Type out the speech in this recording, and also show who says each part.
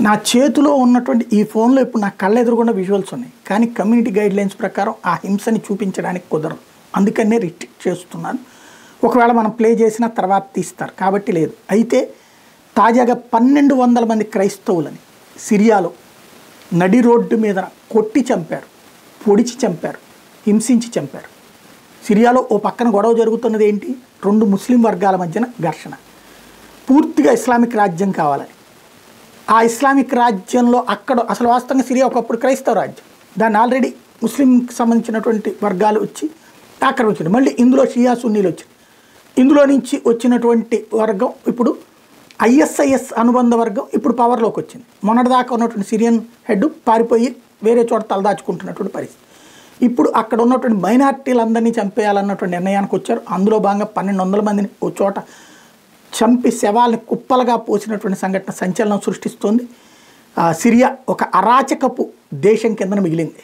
Speaker 1: నా చేతిలో ఉన్నటువంటి ఈ ఫోన్లో ఇప్పుడు నా కళ్ళ ఎదురుగుండా విజువల్స్ ఉన్నాయి, కానీ కమ్యూనిటీ గైడ్లైన్స్ ప్రకారం ఆ హింసని చూపించడానికి కుదరదు. అందుకనే రిస్ట్రిక్ట్ చేస్తున్నాను. ఒకవేళ మనం ప్లే చేసిన తర్వాత తీస్తారు కాబట్టి లేదు. అయితే తాజాగా 1200 మంది క్రైస్తవులని సిరియాలో నడి రోడ్డు మీద కొట్టి చంపారు, పొడిచి చంపారు, హింసించి చంపారు. సిరియాలో ఓ పక్కన గొడవ జరుగుతున్నది ఏంటి? 2 ముస్లిం వర్గాల మధ్యన ఘర్షణ. పూర్తిగా ఇస్లామిక్ రాజ్యం కావాలని. ఆ ఇస్లామిక్ రాజ్యంలో అక్కడ అసలు వాస్తవంగా సిరియా ఒకప్పుడు క్రైస్తవ రాజ్యం, దాన్ని ఆల్రెడీ ముస్లింకి సంబంధించినటువంటి వర్గాలు వచ్చి ఆక్రమించారు. మళ్ళీ ఇందులో షియా సున్నీలు వచ్చింది. ఇందులో నుంచి వచ్చినటువంటి వర్గం ఇప్పుడు ISIS అనుబంధ వర్గం ఇప్పుడు పవర్లోకి వచ్చింది. మొన్నటిదాకా ఉన్నటువంటి సిరియన్ హెడ్ పారిపోయి వేరే చోట తలదాచుకుంటున్నటువంటి పరిస్థితి. ఇప్పుడు అక్కడ ఉన్నటువంటి మైనార్టీలందరినీ చంపేయాలన్నటువంటి నిర్ణయానికి వచ్చారు. అందులో భాగంగా 1200 మందిని ఓ చోట చంపి శవాల్ని కుప్పలుగా పోసినటువంటి సంఘటన సంచలనం సృష్టిస్తోంది. సిరియా ఒక అరాచకపు దేశం కిందన మిగిలింది.